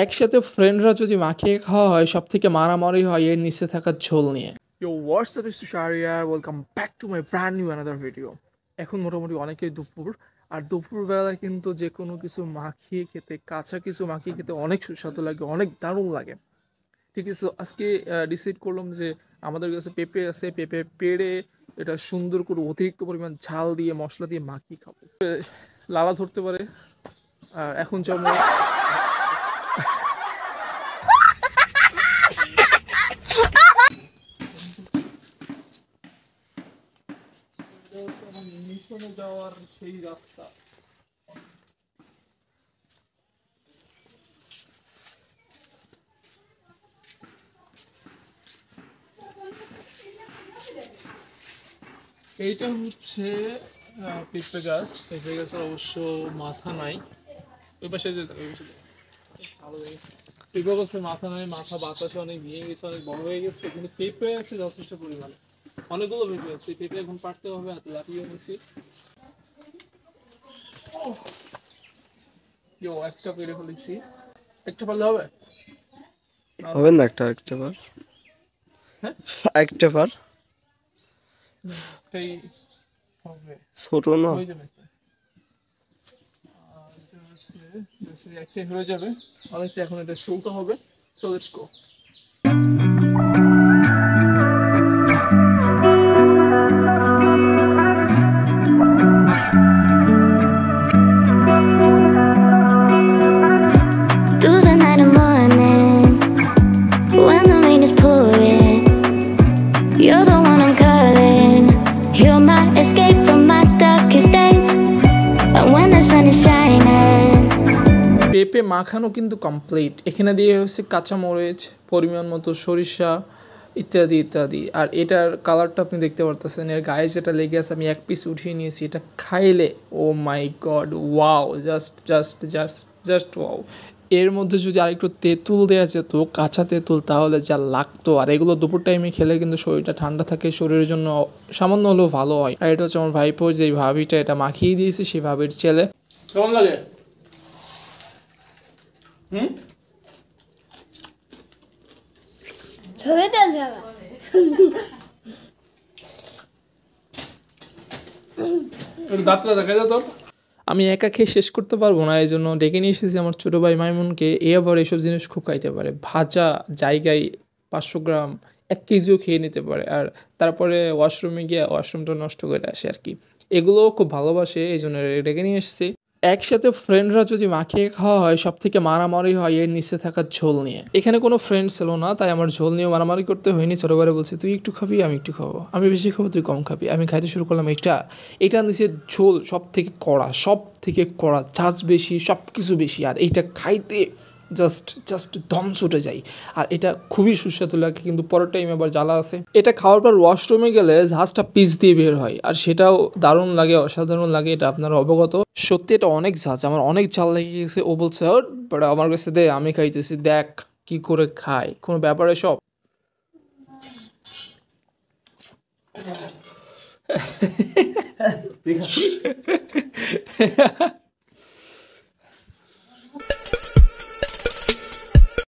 একসাথে ফ্রেন্ডরা যদি মাখিয়ে খাওয়া হয় সব থেকে মারামারি হয় এর নিচে থাকা ঝোল নিয়ে। WhatsApp is Shahriar, welcome back to my brand new another video. এখন মোটামুটি অনেকেই দুপুর, আর দুপুরবেলা কিন্তু যে কোনো কিছু মাখিয়ে খেতে, কাঁচা কিছু মাখিয়ে খেতে অনেক সুস্বাদু লাগে, অনেক দারুণ লাগে। ঠিক আছে, আজকে ডিসাইড করলাম যে আমাদের কাছে পেঁপে আছে, পেঁপে পেড়ে এটা সুন্দর করে অতিরিক্ত পরিমাণ ঝাল দিয়ে মশলা দিয়ে মাখিয়ে খাবো। লালা ধরতে পারে। আর এখন চলো মিশনে যাওয়ার সেই রাস্তা। এইটা হচ্ছে পেঁপে গাছ। পেঁপে গাছের অবশ্য মাথা নাই, ওই পাশে যেতে ভালো লেগেছে। পেঁপে গাছের মাথা নাই, মাথা বাতাসে অনেক নিয়ে গেছে, অনেক বড় হয়ে গেছে, কিন্তু পেঁপে আছে যথেষ্ট পরিমাণে, অনেকগুলো পেঁপে আছে। পেঁপে এখন পারতে হবে, হাতে লাফিয়ে নিয়েছি। একটা পেরে ফেলেছি, একটা পারলে হবে হবে না? একটা বার, হ্যাঁ একটা বার একটাই হবে, ছোট না হয়ে যাবে। একটাই হয়ে যাবে, অনেকটা। এখন এটা শুলতে হবে। So let's go. Through the night and morning, when the rain is pouring, you're the one I'm calling. You're my escape from my darkest days, and when the sun is shining. পেঁপে মাখানো কিন্তু complete. এখানে দিয়ে হচ্ছে কাঁচামরিচ, পরিমাণ মতো সরিষা, ইত্যাদি ইত্যাদি। আর এটার কালারটা আপনি দেখতে পারতেছেন, এর গায়ে যেটা লেগে আছে আমি এক পিস উঠিয়ে নিয়েছি। এটা খাইলে oh my god, wow, just just just just wow. এর মধ্যে যদি আরেকটু তেঁতুল দেওয়া যেত, কাঁচা তেঁতুল, তাহলে যা লাগতো। আর এগুলো দুপুর টাইমে খেলে কিন্তু শরীরটা ঠান্ডা থাকে, শরীরের জন্য সামান্য হলেও ভালো হয়। আর এটা হচ্ছে আমার ভাইপো, যে ভাবিটা এটা মাখিয়ে দিয়েছে, সেই ভাবির ছেলে। কেমন লাগে? আমি একা খেয়ে শেষ করতে পারবো না, এই জন্য ডেকে নিয়ে এসেছি আমার ছোটো ভাই মাইমুনকে। এ আবার এইসব জিনিস খুব খাইতে পারে, ভাজা জায়গায় 500 গ্রাম 1 কেজিও খেয়ে নিতে পারে। আর তারপরে ওয়াশরুমে গিয়ে ওয়াশরুমটা নষ্ট করে আসে আর কি। এগুলোও খুব ভালোবাসে, এই জন্য ডেকে নিয়ে এসেছি। একসাথে ফ্রেন্ডরা যদি মাখিয়ে খাওয়া হয় সব থেকে মারামারি হয় এর নিচে থাকা ঝোল নিয়ে। এখানে কোনো ফ্রেন্ড ছিল না, তাই আমার ঝোল নিয়ে মারামারি করতে হয়নি। ছোটোবেলা বলছি তুই একটু খাবি, আমি একটু খাবো, আমি বেশি খাবো, তুই কম খাবি। আমি খাইতে শুরু করলাম এটা নিচে ঝোল সব থেকে কড়া, ঝাঁজ বেশি, সব কিছু বেশি। আর এইটা খাইতে জাস্ট দম ছুটে যায়। আর এটা খুবই সুস্বাদু লাগে, কিন্তু পরের টাইমে আবার জ্বালা আছে। এটা খাওয়ার পর ওয়াশরুমে গেলে ঝাঁজটা পিস দিয়ে বের হয়, আর সেটাও দারুণ লাগে, অসাধারণ লাগে, এটা আপনারা অবগত। সত্যি এটা অনেক ঝাঁজ, আমার অনেক ঝাল লেগে গেছে। ও বলছে বাট আমার কাছে দে, আমি খাইতেছি, দেখ কি করে খাই, কোনো ব্যাপারে সব